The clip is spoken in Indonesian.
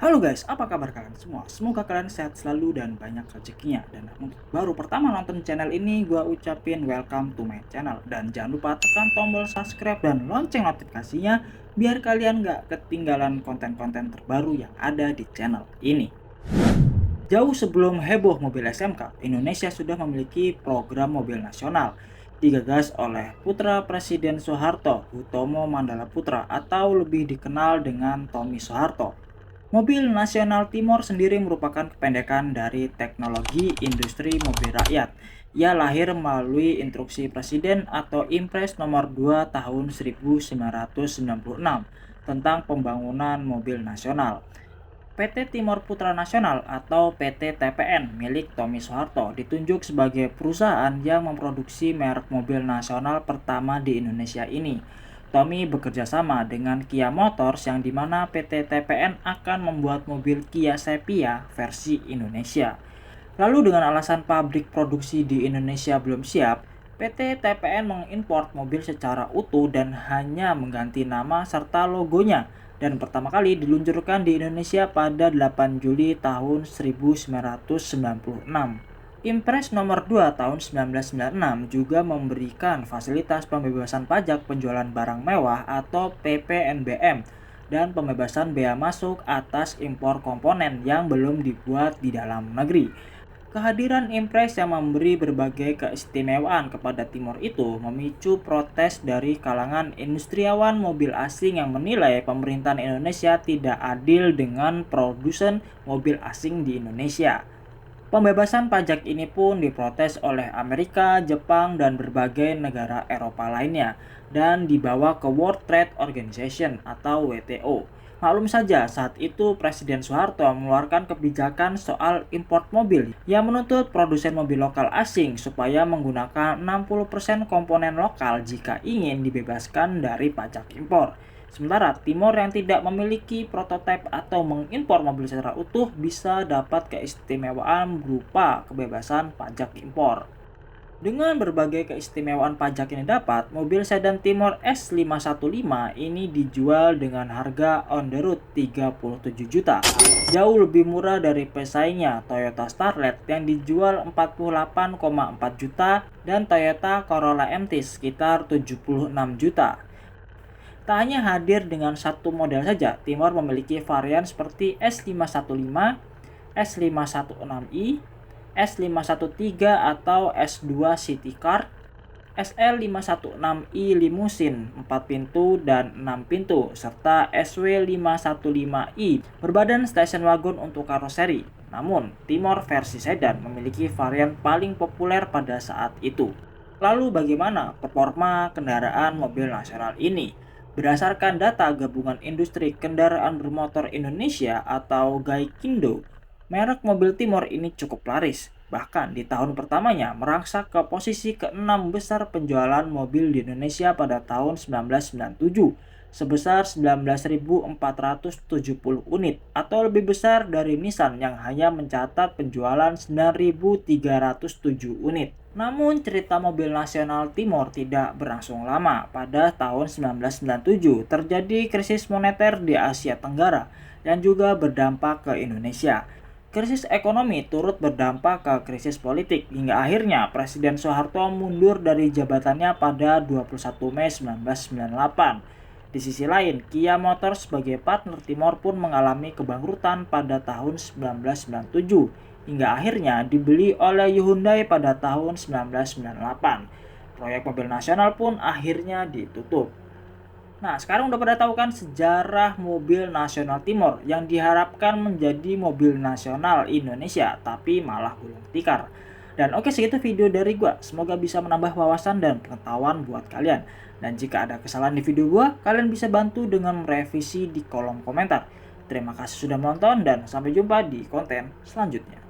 Halo guys, apa kabar kalian semua? Semoga kalian sehat selalu dan banyak rezekinya. Dan untuk baru pertama nonton channel ini, gua ucapin welcome to my channel. Dan jangan lupa tekan tombol subscribe dan lonceng notifikasinya biar kalian nggak ketinggalan konten-konten terbaru yang ada di channel ini. Jauh sebelum heboh mobil SMK, Indonesia sudah memiliki program mobil nasional digagas oleh putra Presiden Soeharto, Hutomo Mandala Putra atau lebih dikenal dengan Tommy Soeharto. Mobil Nasional Timor sendiri merupakan kependekan dari Teknologi Industri Mobil Rakyat. Ia lahir melalui instruksi Presiden atau Impres nomor 2 tahun 1996 tentang pembangunan mobil nasional. PT Timor Putra Nasional atau PT TPN milik Tommy Soeharto ditunjuk sebagai perusahaan yang memproduksi merek mobil nasional pertama di Indonesia ini. Tommy bekerja sama dengan Kia Motors yang dimana PT TPN akan membuat mobil Kia Sepia versi Indonesia. Lalu dengan alasan pabrik produksi di Indonesia belum siap, PT TPN mengimpor mobil secara utuh dan hanya mengganti nama serta logonya dan pertama kali diluncurkan di Indonesia pada 8 Juli tahun 1996. Impres nomor 2 tahun 1996 juga memberikan fasilitas pembebasan pajak penjualan barang mewah atau PPNBM dan pembebasan bea masuk atas impor komponen yang belum dibuat di dalam negeri. Kehadiran Impres yang memberi berbagai keistimewaan kepada Timor itu memicu protes dari kalangan industriawan mobil asing yang menilai pemerintahan Indonesia tidak adil dengan produsen mobil asing di Indonesia. Pembebasan pajak ini pun diprotes oleh Amerika, Jepang, dan berbagai negara Eropa lainnya dan dibawa ke World Trade Organization atau WTO. Maklum saja, saat itu Presiden Soeharto mengeluarkan kebijakan soal import mobil yang menuntut produsen mobil lokal asing supaya menggunakan 60% komponen lokal jika ingin dibebaskan dari pajak impor. Sementara Timor yang tidak memiliki prototipe atau mengimpor mobil secara utuh bisa dapat keistimewaan berupa kebebasan pajak impor. Dengan berbagai keistimewaan pajak yang didapat, mobil sedan Timor S515 ini dijual dengan harga on the road 37 juta. Jauh lebih murah dari pesaingnya Toyota Starlet yang dijual 48,4 juta dan Toyota Corolla MT sekitar 76 juta. Tak hanya hadir dengan satu model saja, Timor memiliki varian seperti S515, S516i, S513 atau S2 City Car, SL516i Limousine 4 pintu dan 6 pintu, serta SW515i berbadan station wagon untuk karoseri. Namun, Timor versi sedan memiliki varian paling populer pada saat itu. Lalu bagaimana performa kendaraan mobil nasional ini? Berdasarkan data Gabungan Industri Kendaraan Bermotor Indonesia atau GAIKINDO, merek mobil Timor ini cukup laris. Bahkan di tahun pertamanya merangsak ke posisi ke-6 besar penjualan mobil di Indonesia pada tahun 1997 sebesar 19.470 unit atau lebih besar dari Nissan yang hanya mencatat penjualan 9.307 unit. Namun cerita mobil nasional Timor tidak berlangsung lama. Pada tahun 1997 terjadi krisis moneter di Asia Tenggara yang juga berdampak ke Indonesia. Krisis ekonomi turut berdampak ke krisis politik hingga akhirnya Presiden Soeharto mundur dari jabatannya pada 21 Mei 1998. Di sisi lain, Kia Motors sebagai partner Timor pun mengalami kebangkrutan pada tahun 1997 hingga akhirnya dibeli oleh Hyundai pada tahun 1998. Proyek mobil nasional pun akhirnya ditutup. Nah, sekarang udah pada tahu kan sejarah mobil nasional Timor yang diharapkan menjadi mobil nasional Indonesia, tapi malah gulung tikar. Dan oke, segitu video dari gua. Semoga bisa menambah wawasan dan pengetahuan buat kalian. Dan jika ada kesalahan di video gua, kalian bisa bantu dengan merevisi di kolom komentar. Terima kasih sudah menonton dan sampai jumpa di konten selanjutnya.